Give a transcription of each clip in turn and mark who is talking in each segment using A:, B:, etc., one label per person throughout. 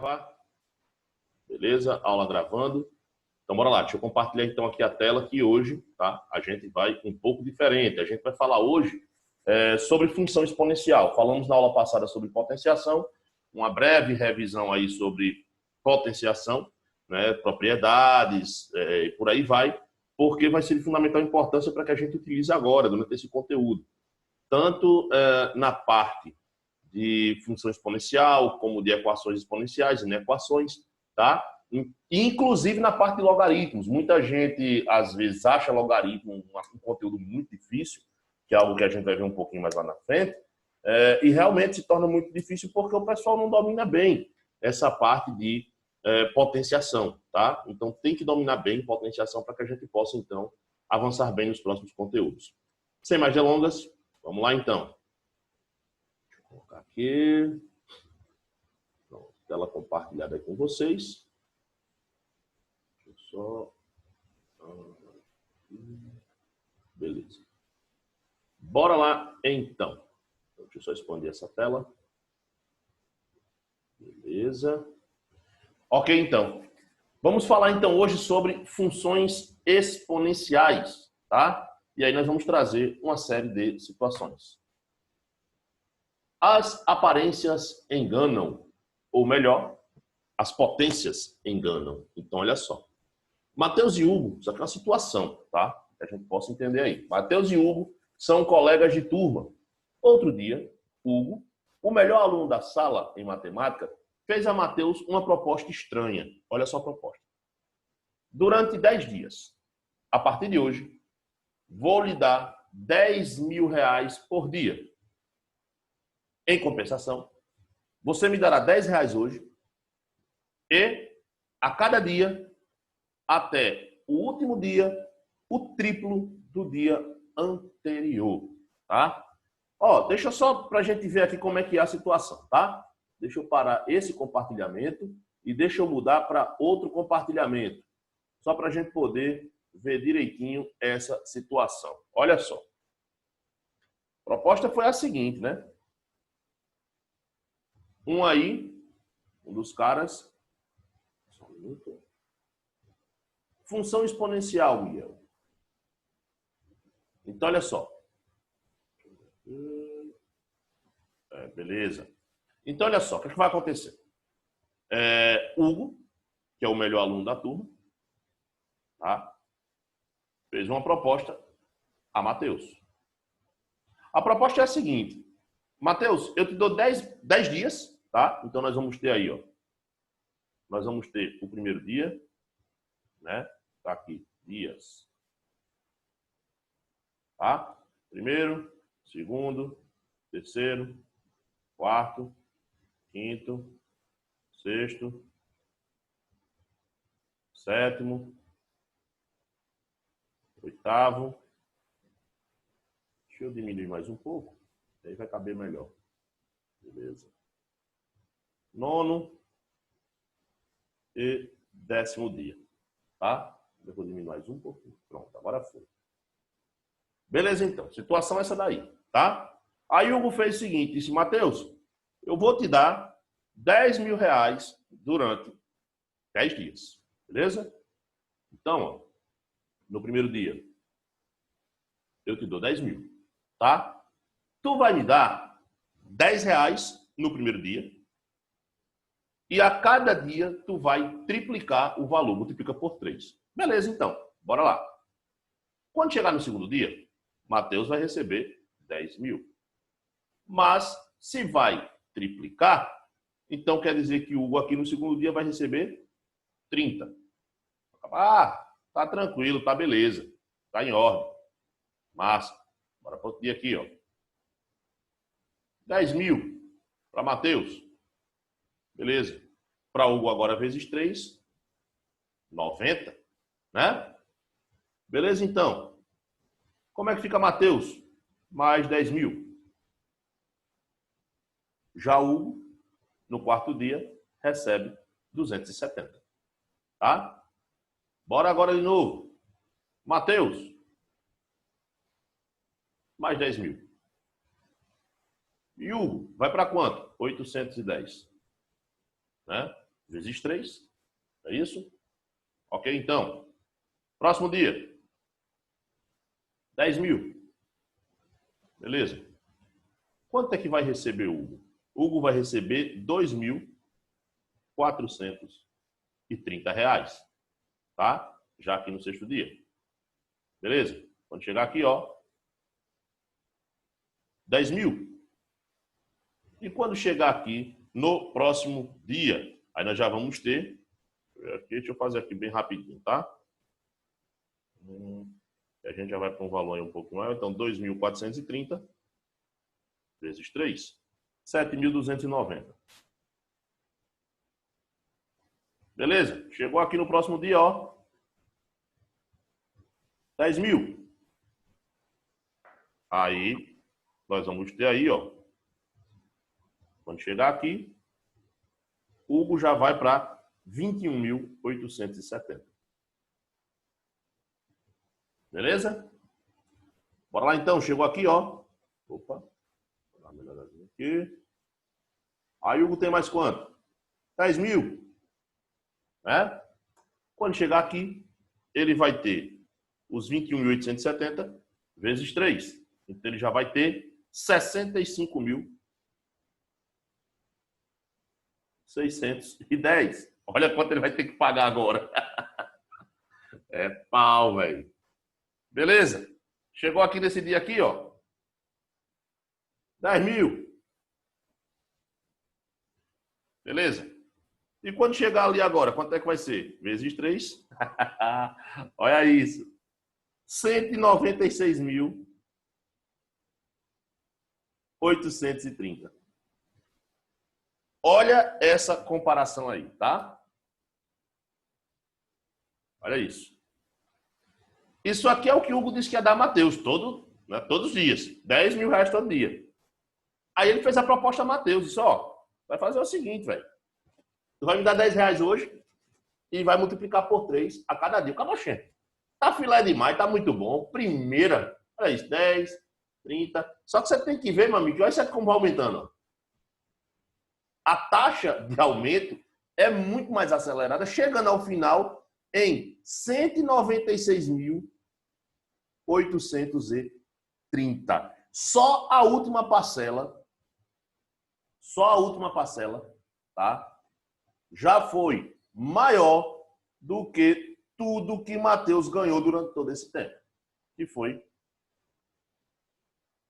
A: gravar. Beleza? Aula gravando. Então, bora lá. Deixa eu compartilhar então aqui a tela que hoje, tá? A gente vai um pouco diferente. A gente vai falar hoje sobre função exponencial. Falamos na aula passada sobre potenciação, uma breve revisão aí sobre potenciação, né? Propriedades, e por aí vai, porque vai ser de fundamental importância para que a gente utilize agora, durante esse conteúdo. Tanto na parte de função exponencial, como de equações exponenciais e inequações, tá? Inclusive na parte de logaritmos. Muita gente, às vezes, acha logaritmo um conteúdo muito difícil, que é algo que a gente vai ver um pouquinho mais lá na frente, e realmente se torna muito difícil porque o pessoal não domina bem essa parte de potenciação, tá? Então tem que dominar bem potenciação para que a gente possa, então, avançar bem nos próximos conteúdos. Sem mais delongas, vamos lá, então. Deixa eu colocar aqui. Pronto, tela compartilhada aí com vocês. Deixa eu só... Beleza. Bora lá, então. Deixa eu só expandir essa tela. Beleza. Ok, então. Vamos falar, então, hoje sobre funções exponenciais, tá? E aí nós vamos trazer uma série de situações. As aparências enganam, ou melhor, as potências enganam. Então, olha só. Matheus e Hugo, isso aqui é uma situação, tá? Que a gente possa entender aí. Matheus e Hugo são colegas de turma. Outro dia, Hugo, o melhor aluno da sala em matemática, fez a Matheus uma proposta estranha. Olha só a proposta. Durante 10 dias, a partir de hoje, vou lhe dar 10 mil reais por dia. Em compensação, você me dará 10 reais hoje e, a cada dia, até o último dia, o triplo do dia anterior, tá? Ó, deixa só para a gente ver aqui como é que é a situação, tá? Deixa eu parar esse compartilhamento e deixa eu mudar para outro compartilhamento, só para a gente poder ver direitinho essa situação. Olha só. A proposta foi a seguinte, né? Um dos caras... Só um minuto. Função exponencial, Miguel. Então, olha só. Beleza. Então, olha só. O que vai acontecer? Hugo, que é o melhor aluno da turma, tá? Fez uma proposta a Matheus. A proposta é a seguinte. Matheus, eu te dou 10 dias, tá? Então, nós vamos ter aí, ó. Nós vamos ter o primeiro dia, né? Tá aqui, dias. Tá? Primeiro, segundo, terceiro, quarto, quinto, sexto, sétimo, oitavo. Deixa eu diminuir mais um pouco, aí vai caber melhor. Beleza. Nono e 10º dia, tá? Eu vou diminuir mais um pouquinho. Pronto, agora foi. Beleza, então. Situação é essa daí, tá? Aí o Hugo fez o seguinte, disse, Matheus, eu vou te dar 10 mil reais durante 10 dias, beleza? Então, ó, no primeiro dia, eu te dou 10 mil, tá? Tu vai me dar 10 reais no primeiro dia e a cada dia tu vai triplicar o valor, multiplica por 3. Beleza, então. Bora lá. Quando chegar no segundo dia, Matheus vai receber 10 mil. Mas, se vai triplicar, então quer dizer que o Hugo aqui no segundo dia vai receber 30. Ah, tá tranquilo, tá beleza. Tá em ordem. Massa. Bora para outro dia aqui, ó. 10 mil para Matheus. Beleza. Para Hugo agora vezes 3, 90, né? Beleza, então. Como é que fica Matheus? Mais 10 mil. Já Hugo, no quarto dia, recebe 270. Tá? Bora agora de novo. Matheus, mais 10 mil. E Hugo, vai para quanto? 810. Né? vezes 3. É isso? Ok, então. Próximo dia. 10 mil. Beleza? Quanto é que vai receber o Hugo? Hugo vai receber R$ 2.430. Tá? Já aqui no sexto dia. Beleza? Quando chegar aqui, ó. 10 mil. E quando chegar aqui no próximo dia, aí nós já vamos ter. Aqui, deixa eu fazer aqui bem rapidinho, tá? A gente já vai para um valor aí um pouco maior. Então, 2.430 vezes 3, 7.290. Beleza? Chegou aqui no próximo dia, ó. 10 mil. Aí, nós vamos ter aí, ó. Quando chegar aqui, Hugo já vai para 21.870. Beleza? Bora lá então, chegou aqui, ó. Opa, vou dar uma melhoradinha aqui. Aí Hugo tem mais quanto? 10 mil. Né? Quando chegar aqui, ele vai ter os 21.870 vezes 3. Então ele já vai ter 65.610. Olha quanto ele vai ter que pagar agora. É pau, velho. Beleza? Chegou aqui nesse dia aqui, ó. 10 mil. Beleza? E quando chegar ali agora, quanto é que vai ser? Vezes 3. Olha isso. 196.830. Olha essa comparação aí, tá? Olha isso. Isso aqui é o que o Hugo disse que ia dar a Matheus, todos os dias. 10 mil reais todo dia. Aí ele fez a proposta a Matheus. Disse, ó, vai fazer o seguinte, velho. Tu vai me dar 10 reais hoje e vai multiplicar por 3 a cada dia. O cara, tá filé demais, tá muito bom. Primeira, olha isso, 10, 30. Só que você tem que ver, meu amigo, olha isso como vai aumentando. Ó. A taxa de aumento é muito mais acelerada, chegando ao final em 196.830. Só a última parcela, tá? Já foi maior do que tudo que Matheus ganhou durante todo esse tempo, que foi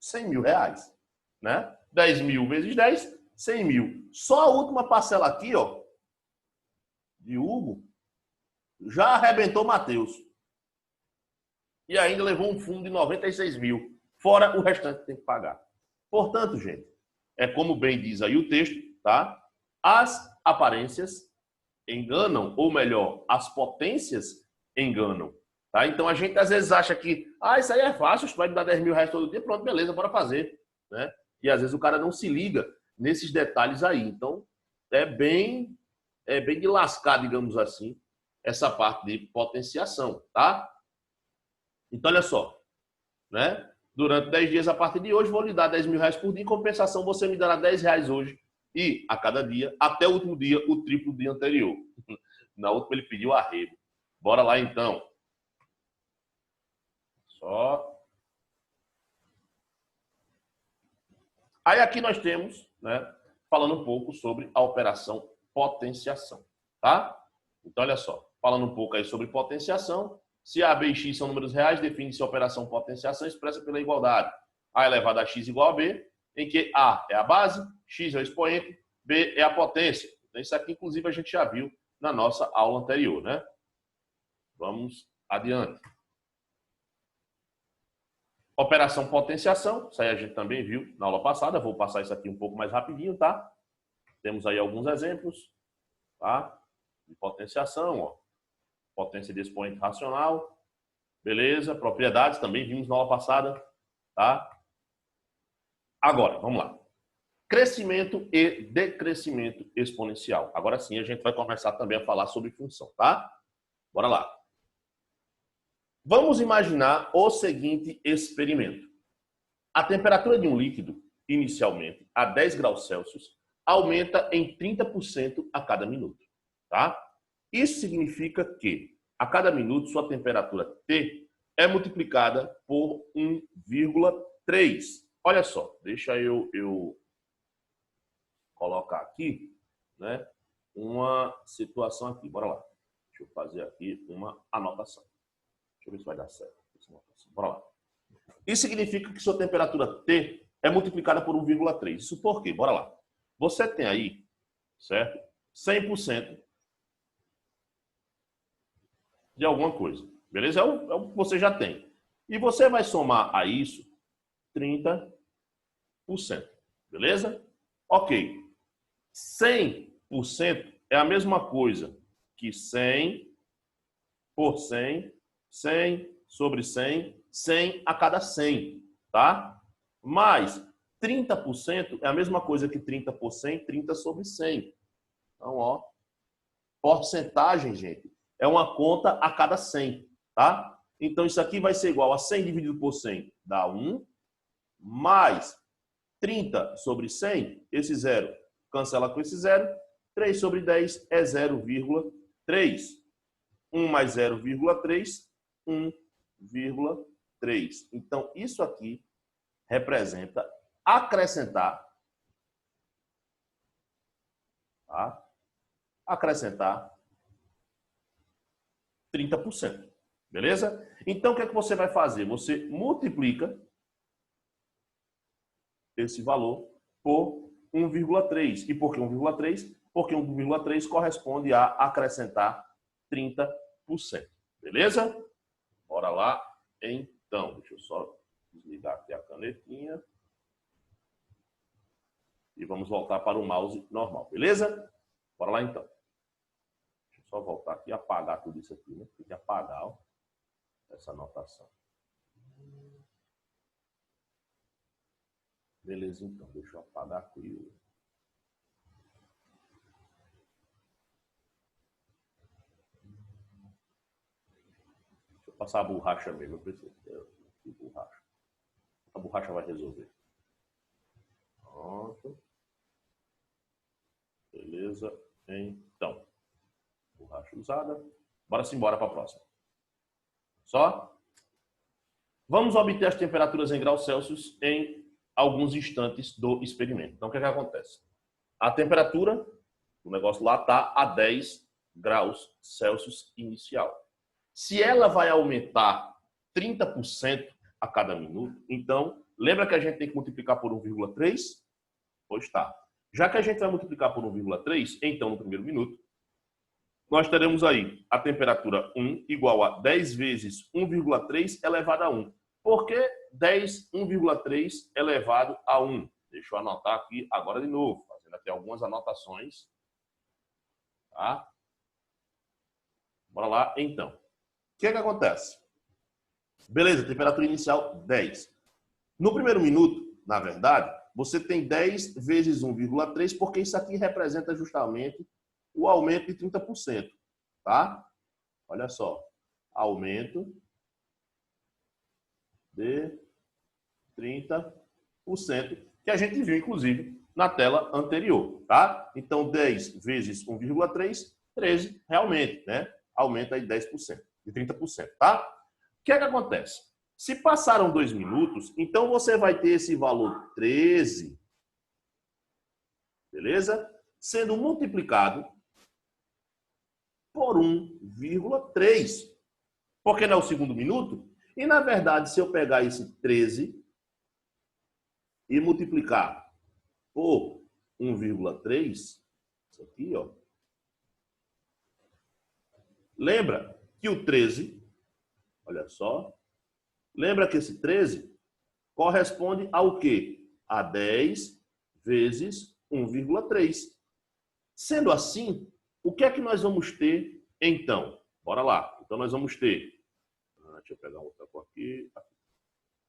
A: 100 mil reais, né? 10 mil vezes 10, 100 mil. Só a última parcela aqui, ó, de Hugo, já arrebentou Matheus. E ainda levou um fundo de 96 mil, fora o restante que tem que pagar. Portanto, gente, é como bem diz aí o texto, tá? As aparências enganam, ou melhor, as potências enganam. Tá? Então a gente às vezes acha que isso aí é fácil, você vai me dar 10 mil reais todo dia, pronto, beleza, bora fazer. Né? E às vezes o cara não se liga nesses detalhes aí. Então é bem de lascar, digamos assim, essa parte de potenciação. Tá? Então olha só, né? Durante 10 dias a partir de hoje, vou lhe dar 10 mil reais por dia, em compensação você me dará 10 reais hoje e a cada dia, até o último dia, o triplo do dia anterior. Na última ele pediu arrego. Bora lá então. Só. Aí aqui nós temos, né, falando um pouco sobre a operação potenciação, tá? Então olha só, falando um pouco aí sobre potenciação, se A, B e X são números reais, define-se a operação potenciação expressa pela igualdade. A elevado a X igual a B, em que A é a base, X é o expoente, B é a potência. Então, isso aqui, inclusive, a gente já viu na nossa aula anterior, né? Vamos adiante. Operação potenciação, isso aí a gente também viu na aula passada, vou passar isso aqui um pouco mais rapidinho, tá? Temos aí alguns exemplos, tá? De potenciação, ó. Potência de expoente racional, beleza? Propriedades também vimos na aula passada, tá? Agora, vamos lá. Crescimento e decrescimento exponencial. Agora sim, a gente vai começar também a falar sobre função, tá? Bora lá. Vamos imaginar o seguinte experimento. A temperatura de um líquido, inicialmente a 10 graus Celsius, aumenta em 30% a cada minuto. tá? Isso significa que a cada minuto sua temperatura T é multiplicada por 1,3. Olha só, deixa eu colocar aqui, né, uma situação aqui. Bora lá. Deixa eu fazer aqui uma anotação. Deixa eu ver se vai dar certo. Bora lá. Isso significa que sua temperatura T é multiplicada por 1,3. Isso por quê? Bora lá. Você tem aí, certo? 100% de alguma coisa. Beleza? É o que você já tem. E você vai somar a isso 30%. Beleza? Ok. 100% é a mesma coisa que 100 por 100, 100 sobre 100, 100 a cada 100, tá? Mas 30% é a mesma coisa que 30 por 100, 30 sobre 100. Então, ó, porcentagem, gente, é uma conta a cada 100, tá? Então, isso aqui vai ser igual a 100 dividido por 100 dá 1, mais 30 sobre 100, esse zero cancela com esse zero, 3 sobre 10 é 0,3. 1 mais 0,3, 1,3. Então, isso aqui representa acrescentar, tá? Acrescentar 30%. Beleza? Então, o que é que você vai fazer? Você multiplica esse valor por 1,3. E por que 1,3? Porque 1,3 corresponde a acrescentar 30%. Beleza? Bora lá, então. Deixa eu só desligar aqui a canetinha. E vamos voltar para o mouse normal, beleza? Bora lá, então. Deixa eu só voltar aqui e apagar tudo isso aqui, né? Tem que apagar, ó, essa anotação. Beleza, então. Deixa eu apagar aqui. Deixa eu passar a borracha mesmo. Eu preciso de borracha. A borracha vai resolver. Pronto. Beleza, então. Borracha usada. Bora sim, bora para a próxima. Só. Vamos obter as temperaturas em graus Celsius em alguns instantes do experimento. Então, o que é que acontece? A temperatura, o negócio lá está a 10 graus Celsius inicial. Se ela vai aumentar 30% a cada minuto, então, lembra que a gente tem que multiplicar por 1,3? Pois tá. Já que a gente vai multiplicar por 1,3, então, no primeiro minuto, nós teremos aí a temperatura 1 igual a 10 vezes 1,3 elevado a 1. Por que 10, 1,3 elevado a 1? Deixa eu anotar aqui agora de novo, fazendo aqui algumas anotações. Tá? Bora lá, então. O que é que acontece? Beleza, temperatura inicial 10. No primeiro minuto, na verdade, você tem 10 vezes 1,3, porque isso aqui representa justamente o aumento de 30%, tá? Olha só, aumento de 30%, que a gente viu, inclusive, na tela anterior, tá? Então, 10 vezes 1,3, 13, realmente, né? Aumenta aí 10%, de 30%, tá? O que é que acontece? Se passaram 2 minutos, então você vai ter esse valor 13, beleza? Sendo multiplicado por 1,3. Porque não é o segundo minuto? E, na verdade, se eu pegar esse 13 e multiplicar por 1,3, isso aqui, ó. Lembra que o 13, olha só, lembra que esse 13 corresponde ao quê? A 10 vezes 1,3. Sendo assim, o que é que nós vamos ter, então? Bora lá. Então, nós vamos ter... Deixa eu pegar outra cor aqui.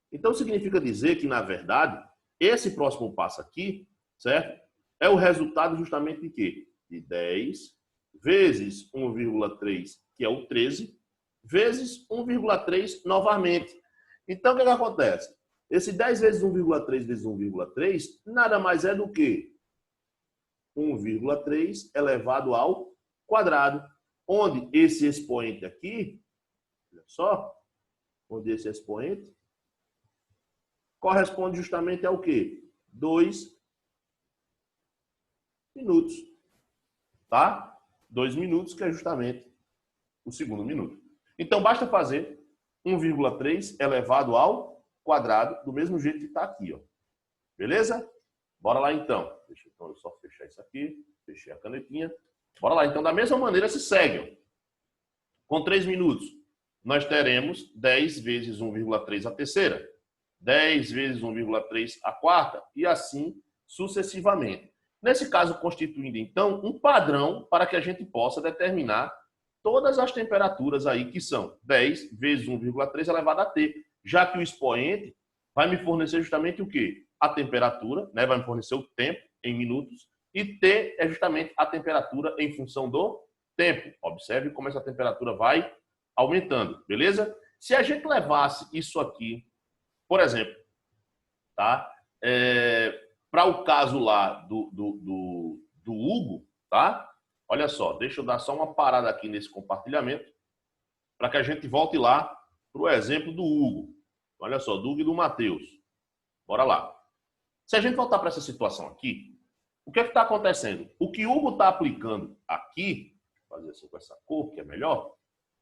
A: Então, significa dizer que, na verdade, esse próximo passo aqui, certo? É o resultado justamente de quê? De 10 vezes 1,3, que é o 13, vezes 1,3 novamente. Então, o que acontece? Esse 10 vezes 1,3 vezes 1,3 nada mais é do que 1,3 elevado ao quadrado, onde esse expoente aqui, olha só, onde esse expoente corresponde justamente ao quê? 2 minutos, tá? 2 minutos, que é justamente o segundo minuto. Então, basta fazer 1,3 elevado ao quadrado, do mesmo jeito que está aqui, ó. Beleza? Bora lá, então. Deixa então eu só fechar isso aqui. Fechei a canetinha. Bora lá. Então, da mesma maneira, se segue. Com 3 minutos, nós teremos 10 vezes 1,3 a terceira, 10 vezes 1,3 a quarta, e assim sucessivamente. Nesse caso, constituindo, então, um padrão para que a gente possa determinar todas as temperaturas aí, que são 10 vezes 1,3 elevado a t, já que o expoente vai me fornecer justamente o quê? A temperatura, né? Vai me fornecer o tempo em minutos, e t é justamente a temperatura em função do tempo. Observe como essa temperatura vai aumentando, beleza? Se a gente levasse isso aqui, por exemplo, tá? Para o caso lá do Hugo, tá? Olha só, deixa eu dar só uma parada aqui nesse compartilhamento para que a gente volte lá para o exemplo do Hugo. Olha só, do Hugo e do Matheus. Bora lá. Se a gente voltar para essa situação aqui, o que é que está acontecendo? O que o Hugo está aplicando aqui, vou fazer assim com essa cor que é melhor,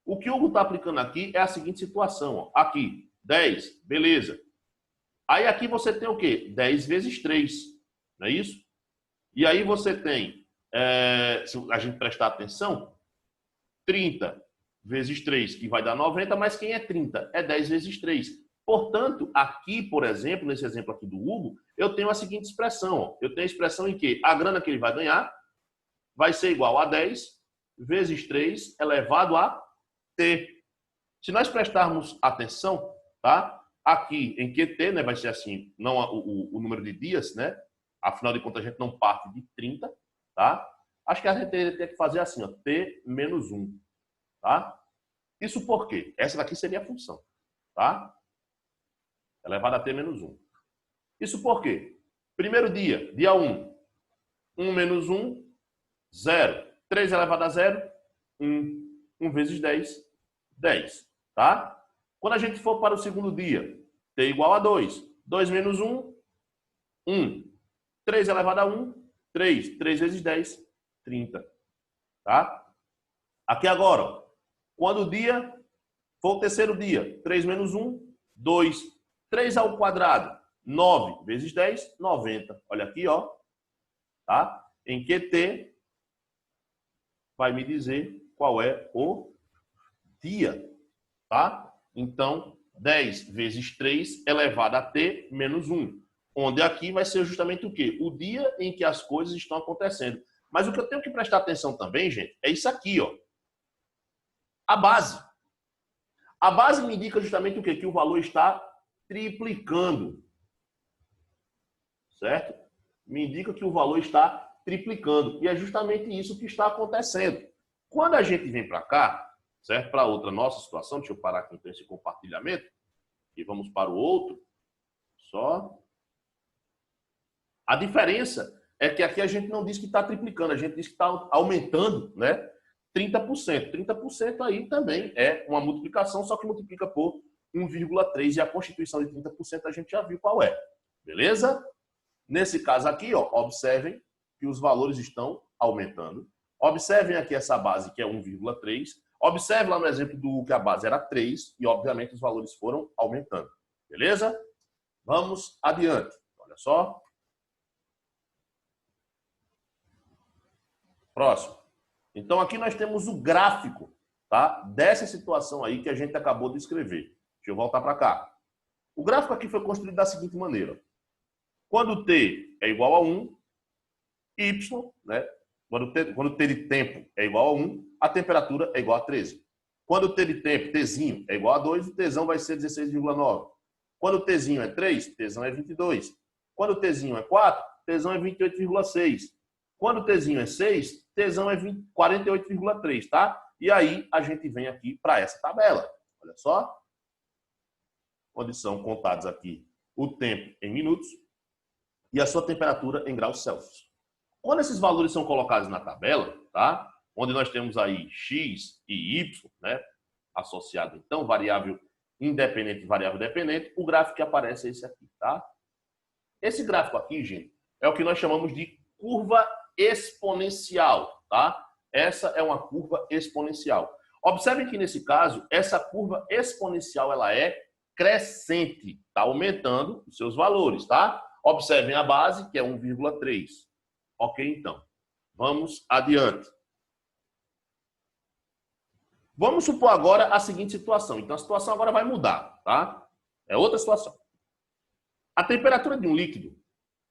A: o que o Hugo está aplicando aqui é a seguinte situação. Ó. Aqui, 10, beleza. Aí aqui você tem o quê? 10 vezes 3, não é isso? E aí você tem, se a gente prestar atenção, 30 vezes 3, que vai dar 90, mas quem é 30? É 10 vezes 3. Portanto, aqui, por exemplo, nesse exemplo aqui do Hugo, eu tenho a seguinte expressão. Ó. Eu tenho a expressão em que a grana que ele vai ganhar vai ser igual a 10 vezes 3 elevado a t. Se nós prestarmos atenção, tá? Aqui em QT, né, vai ser assim, não o número de dias, né? Afinal de contas, a gente não parte de 30, tá? Acho que a gente teria que fazer assim, ó, t menos 1, tá? Isso por quê? Essa daqui seria a função, tá? Elevado a t menos 1. Isso por quê? Primeiro dia, dia 1. 1 menos 1, 0. 3 elevado a 0, 1. 1 vezes 10, 10, tá? Quando a gente for para o segundo dia, t igual a 2. 2 menos 1, 1. 3 elevado a 1, 3. 3 vezes 10, 30. Tá? Aqui agora, ó, quando o dia for o terceiro dia, 3 menos 1, 2. 3 ao quadrado, 9 vezes 10, 90. Olha aqui, ó. Tá? Em que t vai me dizer qual é o dia. Tá? Então, 10 vezes 3 elevado a t menos 1. Onde aqui vai ser justamente o quê? O dia em que as coisas estão acontecendo. Mas o que eu tenho que prestar atenção também, gente, é isso aqui, ó. A base. A base me indica justamente o quê? Que o valor está triplicando. Certo? Me indica que o valor está triplicando. E é justamente isso que está acontecendo. Quando a gente vem para cá, certo? Para outra nossa situação, deixa eu parar aqui então esse compartilhamento e vamos para o outro. Só. A diferença é que aqui a gente não diz que está triplicando, a gente diz que está aumentando, né? 30%. 30% aí também é uma multiplicação, só que multiplica por 1,3 e a constituição de 30% a gente já viu qual é. Beleza? Nesse caso aqui, ó, observem que os valores estão aumentando. Observem aqui essa base que é 1,3. Observe lá no exemplo do que a base era 3 e, obviamente, os valores foram aumentando. Beleza? Vamos adiante. Olha só. Próximo. Então, aqui nós temos o gráfico, tá? Dessa situação aí que a gente acabou de escrever. Deixa eu voltar para cá. O gráfico aqui foi construído da seguinte maneira. Quando t é igual a 1, y, né? Quando t de tempo é igual a 1, a temperatura é igual a 13. Quando o t de tempo, tzinho, é igual a 2, o tzão vai ser 16,9. Quando o tzinho é 3, tzão é 22. Quando o tzinho é 4, tzão é 28,6. Quando o tzinho é 6, tzão é 48,3, tá? E aí a gente vem aqui para essa tabela. Olha só. Onde são contados aqui o tempo em minutos e a sua temperatura em graus Celsius. Quando esses valores são colocados na tabela, tá? onde nós temos aí x e y, né, associado, então, variável independente e variável dependente, o gráfico que aparece é esse aqui, tá? Esse gráfico aqui, gente, é o que nós chamamos de curva exponencial, tá? Essa é uma curva exponencial. Observem que, nesse caso, essa curva exponencial, ela é crescente, tá aumentando os seus valores, tá? Observem a base, que é 1,3. Ok, então. Vamos adiante. Vamos supor agora a seguinte situação. Então, a situação agora vai mudar, tá? É outra situação. A temperatura de um líquido,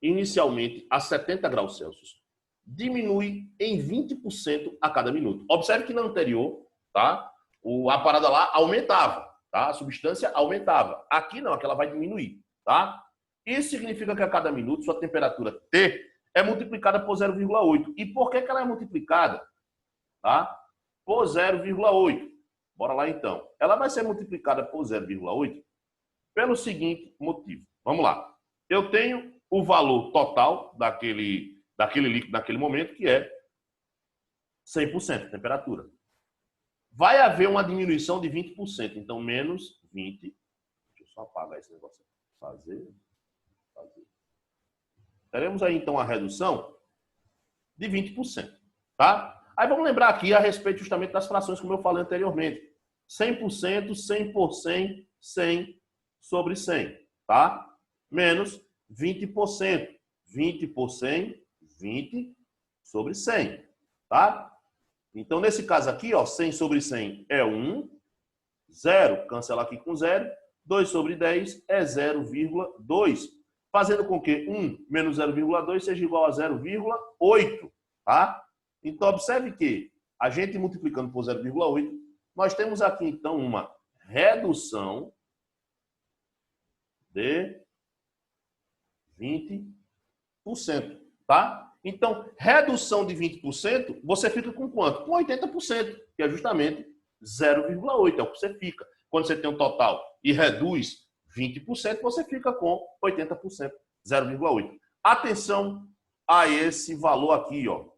A: inicialmente a 70 graus Celsius, diminui em 20% a cada minuto. Observe que na anterior, tá? A parada lá aumentava, tá? A substância aumentava. Aqui não, aqui ela vai diminuir, tá? Isso significa que a cada minuto sua temperatura T é multiplicada por 0,8. E por que ela é multiplicada? Tá? Por 0,8. Bora lá então. Ela vai ser multiplicada por 0,8 pelo seguinte motivo. Vamos lá. Eu tenho o valor total daquele líquido naquele momento, que é 100% de temperatura. Vai haver uma diminuição de 20%. Então, menos 20. Deixa eu só apagar esse negócio aqui. Fazer. Teremos aí, então, a redução de 20%. Tá? Aí vamos lembrar aqui a respeito justamente das frações, como eu falei anteriormente. 100%, 100 por 100, 100 sobre 100. Tá? Menos 20%. 20 por 100, 20 sobre 100. Tá? Então, nesse caso aqui, ó, 100 sobre 100 é 1. 0, cancela aqui com 0. 2 sobre 10 é 0,2. Fazendo com que 1 menos 0,2 seja igual a 0,8. Tá? Então, observe que a gente multiplicando por 0,8, nós temos aqui, então, uma redução de 20%. Tá? Então, redução de 20%, você fica com quanto? Com 80%, que é justamente 0,8, é o que você fica. Quando você tem um total e reduz 20%, você fica com 80%, 0,8. Atenção a esse valor aqui, ó.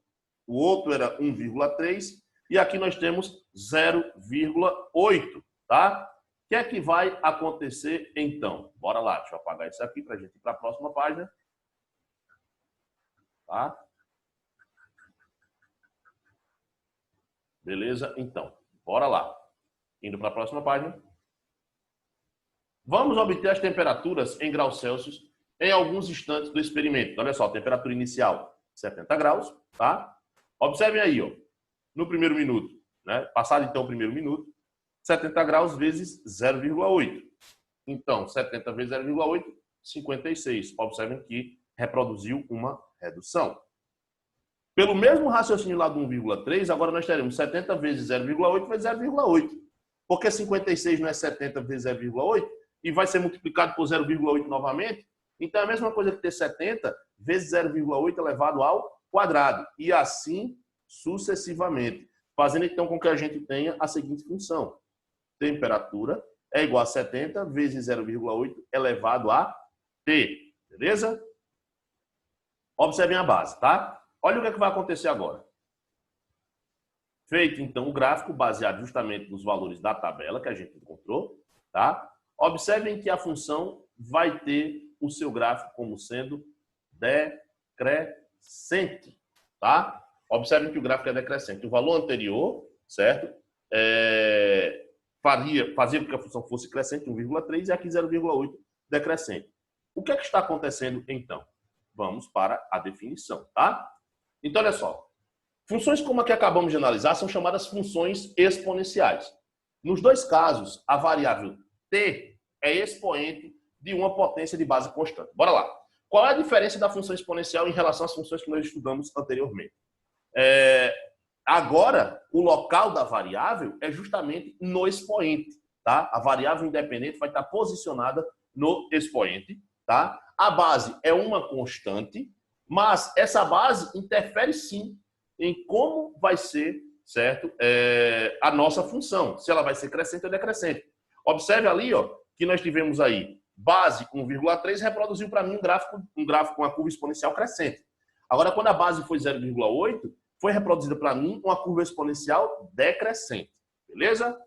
A: O outro era 1,3 e aqui nós temos 0,8, tá? O que é que vai acontecer então? Bora lá, deixa eu apagar isso aqui para a gente ir para a próxima página. Tá? Beleza? Então, bora lá. Indo para a próxima página. Vamos obter as temperaturas em graus Celsius em alguns instantes do experimento. Olha só, temperatura inicial 70 graus, tá? Observem aí, ó, no primeiro minuto, né? Passado então o primeiro minuto, 70 graus vezes 0,8. Então, 70 vezes 0,8, 56. Observem que reproduziu uma redução. Pelo mesmo raciocínio lá do 1,3, agora nós teremos 70 vezes 0,8 vezes 0,8. Porque 56 não é 70 vezes 0,8 e vai ser multiplicado por 0,8 novamente. Então é a mesma coisa que ter 70 vezes 0,8 elevado ao quadrado. E assim sucessivamente. Fazendo então com que a gente tenha a seguinte função. Temperatura é igual a 70 vezes 0,8 elevado a T. Beleza? Observem a base, tá? Olha o que é que vai acontecer agora. Feito, então, o gráfico baseado justamente nos valores da tabela que a gente encontrou, tá? Observem que a função vai ter o seu gráfico como sendo decrescente, tá? Observem que o gráfico é decrescente. O valor anterior, certo? Fazia com que a função fosse crescente, 1,3, e aqui 0,8 decrescente. O que é que está acontecendo, então? Vamos para a definição, tá? Então, olha só. Funções como a que acabamos de analisar são chamadas funções exponenciais. Nos dois casos, a variável t é expoente de uma potência de base constante. Bora lá. Qual é a diferença da função exponencial em relação às funções que nós estudamos anteriormente? Agora, o local da variável é justamente no expoente. Tá? A variável independente vai estar posicionada no expoente. Tá? A base é uma constante, mas essa base interfere sim em como vai ser, certo, a nossa função, se ela vai ser crescente ou decrescente. Observe ali, ó, que nós tivemos aí base 1,3 reproduziu para mim um gráfico com a curva exponencial crescente. Agora, quando a base foi 0,8, foi reproduzida para mim uma curva exponencial decrescente. Beleza?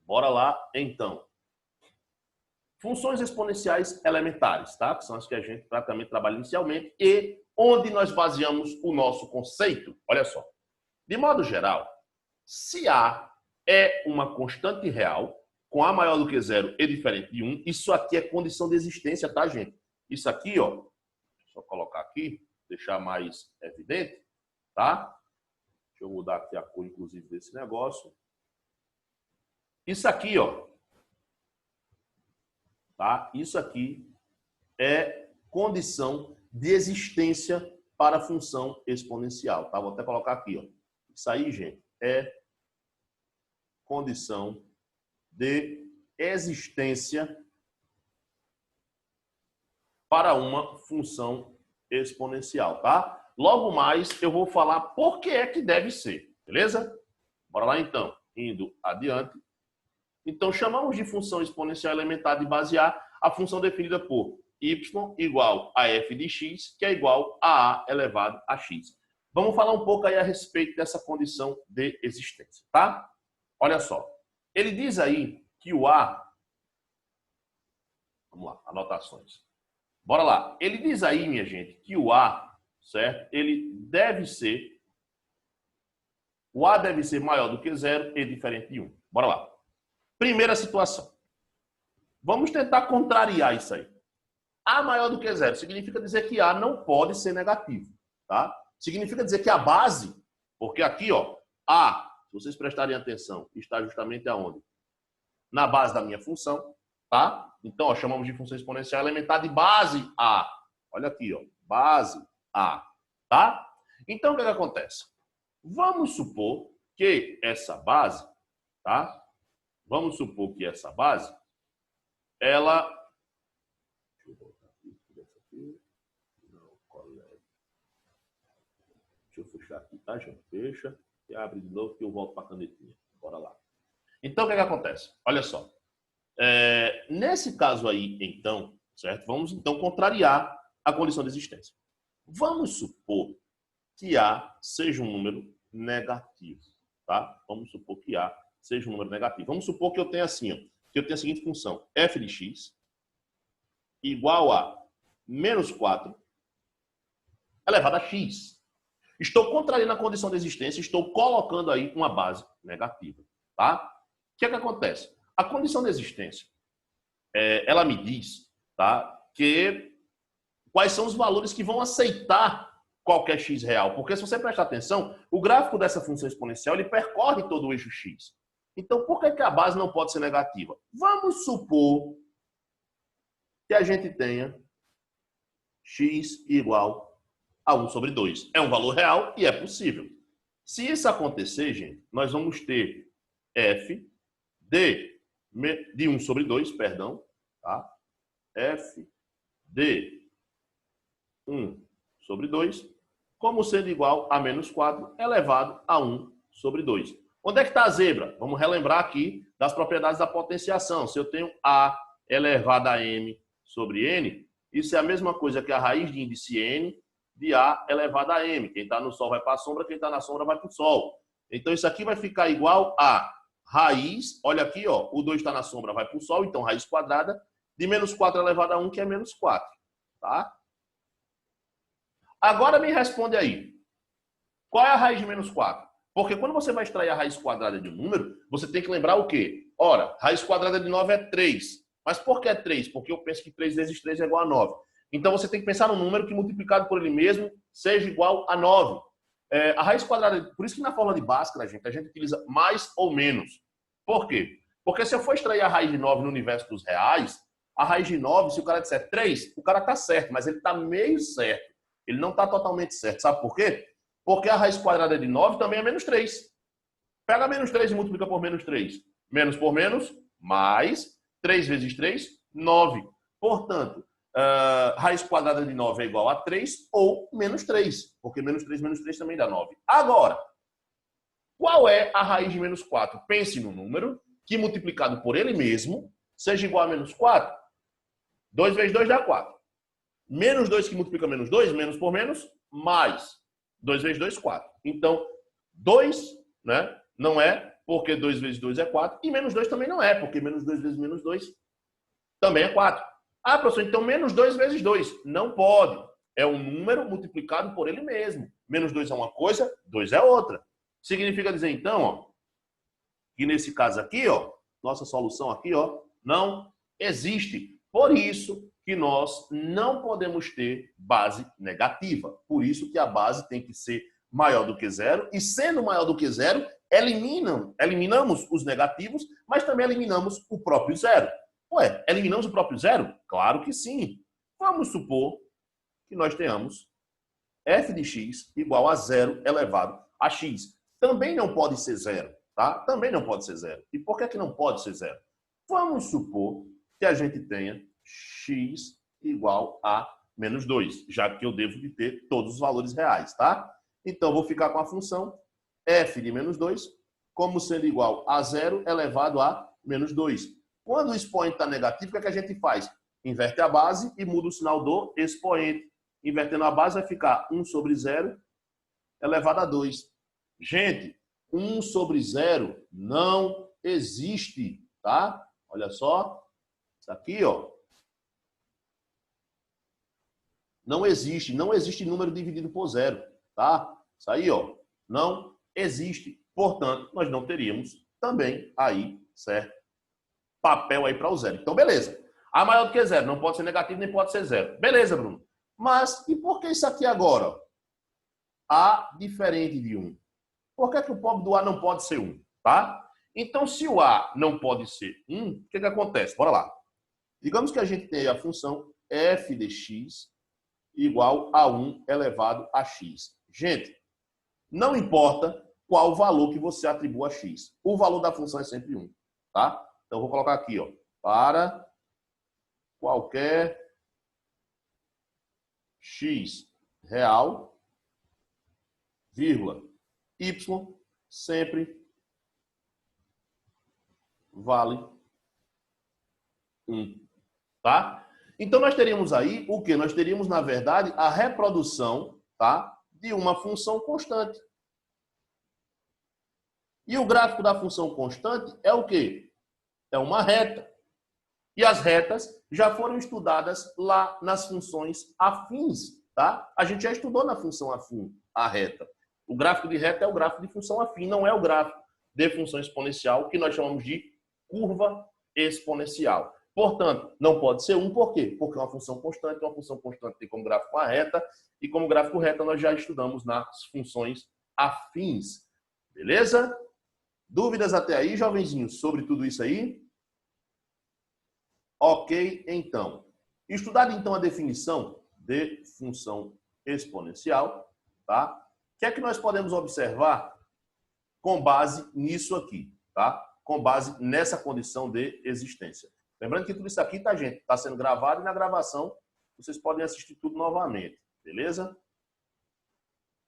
A: Bora lá, então. Funções exponenciais elementares, tá? Que são as que a gente praticamente trabalha inicialmente e onde nós baseamos o nosso conceito. Olha só. De modo geral, se A é uma constante real, com A maior do que zero e diferente de 1, isso aqui é condição de existência, tá, gente? Isso aqui, ó, só colocar aqui, deixar mais evidente, tá? Deixa eu mudar aqui a cor, inclusive, desse negócio. Isso aqui, ó, tá? Isso aqui é condição de existência para a função exponencial, tá? Vou até colocar aqui, ó. Isso aí, gente, é condição de existência para uma função exponencial, tá? Logo mais eu vou falar por que é que deve ser, beleza? Bora lá então, indo adiante. Então chamamos de função exponencial elementar de base a função definida por y igual a f de x, que é igual a a elevado a x. Vamos falar um pouco aí a respeito dessa condição de existência, tá? Olha só, ele diz aí que o a... Vamos lá, anotações. Bora lá. Ele diz aí, minha gente, que o a, certo? Ele deve ser... O a deve ser maior do que zero e diferente de 1. Bora lá. Primeira situação. Vamos tentar contrariar isso aí. A maior do que zero significa dizer que A não pode ser negativo, tá? Significa dizer que a base, porque aqui, ó, A, se vocês prestarem atenção, está justamente aonde? Na base da minha função, tá? Então, ó, chamamos de função exponencial elementar de base A. Olha aqui, ó, base A, tá? Então, o que acontece? Vamos supor que essa base, tá? Vamos supor que essa base, ela... Deixa eu voltar aqui. Não, colega. Deixa eu fechar aqui, tá, gente? Fecha e abre de novo que eu volto para a canetinha. Bora lá. Então, o que acontece? Olha só. Nesse caso aí, então, certo? Vamos, então, contrariar a condição de existência. Vamos supor que A seja um número negativo, tá? Vamos supor que A seja um número negativo. Vamos supor que eu tenha assim, ó, que eu tenho a seguinte função, f de x igual a menos 4 elevado a x. Estou contrariando a condição de existência, estou colocando aí uma base negativa, tá? O que é que acontece? A condição de existência, ela me diz, tá, que quais são os valores que vão aceitar qualquer x real. Porque se você prestar atenção, o gráfico dessa função exponencial, ele percorre todo o eixo x. Então, por que a base não pode ser negativa? Vamos supor que a gente tenha x igual a 1 sobre 2. É um valor real e é possível. Se isso acontecer, gente, nós vamos ter f de 1 sobre 2, perdão, tá? F de 1 sobre 2, como sendo igual a menos 4 elevado a 1 sobre 2. Onde é que está a zebra? Vamos relembrar aqui das propriedades da potenciação. Se eu tenho A elevado a M sobre N, isso é a mesma coisa que a raiz de índice N de A elevado a M. Quem está no Sol vai para a sombra, quem está na sombra vai para o Sol. Então, isso aqui vai ficar igual a raiz, olha aqui, ó, o 2 está na sombra, vai para o Sol, então raiz quadrada de menos 4 elevado a 1, que é menos 4. Tá? Agora me responde aí. Qual é a raiz de menos 4? Porque quando você vai extrair a raiz quadrada de um número, você tem que lembrar o quê? Ora, raiz quadrada de 9 é 3. Mas por que é 3? Porque eu penso que 3 vezes 3 é igual a 9. Então você tem que pensar num número que multiplicado por ele mesmo seja igual a 9. A raiz quadrada, por isso que na fórmula de Bhaskara, gente, a gente utiliza mais ou menos. Por quê? Porque se eu for extrair a raiz de 9 no universo dos reais, a raiz de 9, se o cara disser 3, o cara está certo, mas ele está meio certo. Ele não está totalmente certo. Sabe por quê? Porque a raiz quadrada de 9 também é menos 3. Pega menos 3 e multiplica por menos 3. Menos por menos, mais 3 vezes 3, 9. Portanto, raiz quadrada de 9 é igual a 3 ou menos 3. Porque menos 3 também dá 9. Agora, qual é a raiz de menos 4? Pense no número que multiplicado por ele mesmo seja igual a menos 4. 2 vezes 2 dá 4. Menos 2 que multiplica menos 2, menos por menos, mais. 2 vezes 2, 4. Então, 2, né, não é, porque 2 vezes 2 é 4, e menos 2 também não é, porque menos 2 vezes menos 2 também é 4. Ah, professor, então menos 2 vezes 2. Não pode. É um número multiplicado por ele mesmo. Menos 2 é uma coisa, 2 é outra. Significa dizer, então, ó, que nesse caso aqui, ó, nossa solução aqui, ó, não existe. Por isso que nós não podemos ter base negativa. Por isso que a base tem que ser maior do que zero. E sendo maior do que zero, eliminamos os negativos, mas também eliminamos o próprio zero. Ué, eliminamos o próprio zero? Claro que sim. Vamos supor que nós tenhamos f de x igual a 0 elevado a x. Também não pode ser zero, tá? Também não pode ser zero. E por que não pode ser zero? Vamos supor que a gente tenha x igual a menos 2, já que eu devo de ter todos os valores reais, tá? Então, vou ficar com a função f de menos 2 como sendo igual a 0 elevado a menos 2. Quando o expoente está negativo, o que é que a gente faz? Inverte a base e muda o sinal do expoente. Invertendo a base vai ficar 1 sobre 0 elevado a 2. Gente, 1 sobre 0 não existe, tá? Olha só. Isso aqui, ó. Não existe número dividido por zero, tá? Isso aí, ó, não existe. Portanto, nós não teríamos também aí, certo? Papel aí para o zero. Então, beleza. A maior do que zero, não pode ser negativo nem pode ser zero. Beleza, Bruno. Mas, e por que isso aqui agora? A diferente de 1. Por que o pobre do A não pode ser 1? Tá? Então, se o A não pode ser 1, o que acontece? Bora lá. Digamos que a gente tem a função f de x igual a 1 elevado a x. Gente, não importa qual valor que você atribua a x. O valor da função é sempre 1. Tá? Então, vou colocar aqui, ó, para qualquer x real, vírgula, y sempre vale 1. Tá? Então, nós teríamos aí o quê? Nós teríamos, na verdade, a reprodução, tá, de uma função constante. E o gráfico da função constante é o quê? É uma reta. E as retas já foram estudadas lá nas funções afins, tá? A gente já estudou na função afim a reta. O gráfico de reta é o gráfico de função afim, não é o gráfico de função exponencial, que nós chamamos de curva exponencial. Portanto, não pode ser 1, por quê? Porque é uma função constante tem como gráfico a reta, e como gráfico reta nós já estudamos nas funções afins. Beleza? Dúvidas até aí, jovenzinhos, sobre tudo isso aí? Ok, então. Estudada então a definição de função exponencial, tá? O que é que nós podemos observar com base nisso aqui, tá? Com base nessa condição de existência. Lembrando que tudo isso aqui, tá, gente? Está sendo gravado e na gravação vocês podem assistir tudo novamente, beleza?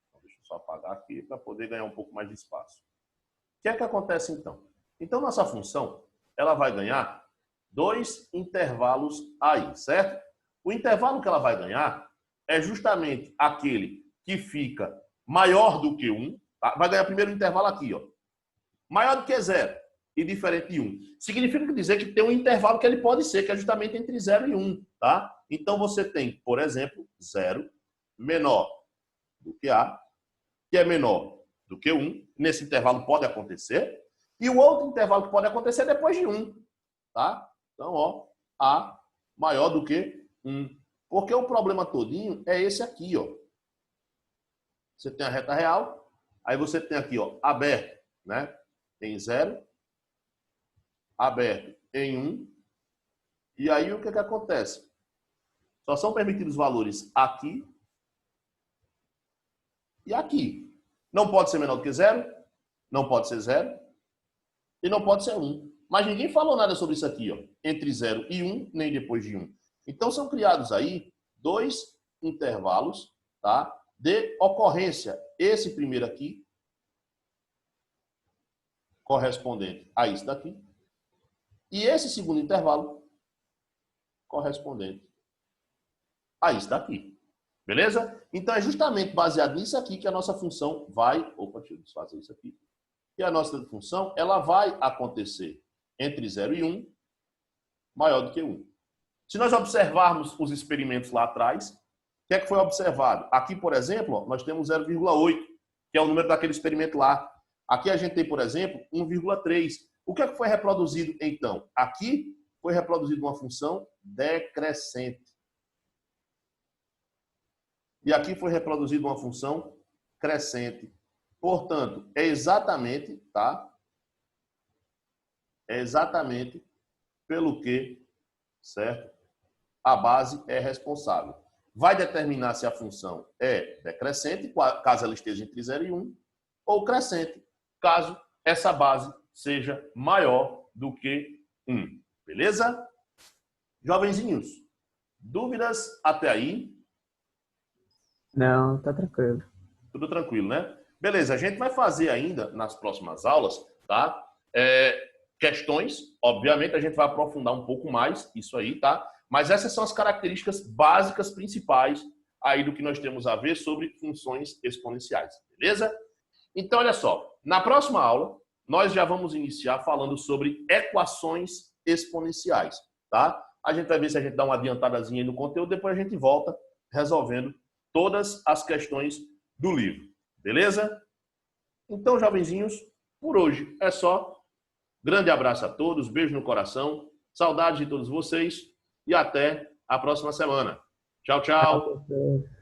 A: Então, deixa eu só apagar aqui para poder ganhar um pouco mais de espaço. O que é que acontece então? Então, nossa função, ela vai ganhar 2 intervalos aí, certo? O intervalo que ela vai ganhar é justamente aquele que fica maior do que 1. Tá? Vai ganhar primeiro o intervalo aqui, ó. Maior do que 0 e diferente de 1. Significa dizer que tem um intervalo que ele pode ser, que é justamente entre 0 e 1. Tá? Então, você tem, por exemplo, 0 menor do que A, que é menor do que 1. Nesse intervalo pode acontecer. E o outro intervalo que pode acontecer é depois de 1. Tá? Então, ó, A maior do que 1. Porque o problema todinho é esse aqui, ó. Você tem a reta real, aí você tem aqui, ó, aberto, né? Em 0, aberto em 1. E aí o que que acontece? Só são permitidos valores aqui e aqui. Não pode ser menor do que 0, não pode ser 0 e não pode ser 1. Mas ninguém falou nada sobre isso aqui, ó. Entre 0 e 1, nem depois de 1. Então, são criados aí 2 intervalos, tá, de ocorrência. Esse primeiro aqui, correspondente a isso daqui. E esse segundo intervalo, correspondente a isso daqui. Beleza? Então é justamente baseado nisso aqui que a nossa função vai... Opa, deixa eu desfazer isso aqui. E a nossa função, ela vai acontecer entre 0 e 1, maior do que 1. Se nós observarmos os experimentos lá atrás, o que é que foi observado? Aqui, por exemplo, ó, nós temos 0,8, que é o número daquele experimento lá. Aqui a gente tem, por exemplo, 1,3. O que é que foi reproduzido, então? Aqui foi reproduzida uma função decrescente. E aqui foi reproduzida uma função crescente. Portanto, é exatamente, tá? É exatamente pelo que, certo? A base é responsável. Vai determinar se a função é decrescente, caso ela esteja entre 0 e 1, ou crescente, caso essa base seja maior do que 1. Beleza? Jovenzinhos, dúvidas até aí?
B: Não, tá tranquilo.
A: Tudo tranquilo, né? Beleza, a gente vai fazer ainda nas próximas aulas, tá? Questões, obviamente a gente vai aprofundar um pouco mais isso aí, tá? Mas essas são as características básicas principais aí do que nós temos a ver sobre funções exponenciais, beleza? Então, olha só, na próxima aula nós já vamos iniciar falando sobre equações exponenciais, tá? A gente vai ver se a gente dá uma adiantadazinha aí no conteúdo, depois a gente volta resolvendo todas as questões do livro, beleza? Então, jovenzinhos, por hoje é só. Grande abraço a todos, beijo no coração, saudades de todos vocês e até a próxima semana. Tchau,
B: Tchau,
A: tchau.
B: professor.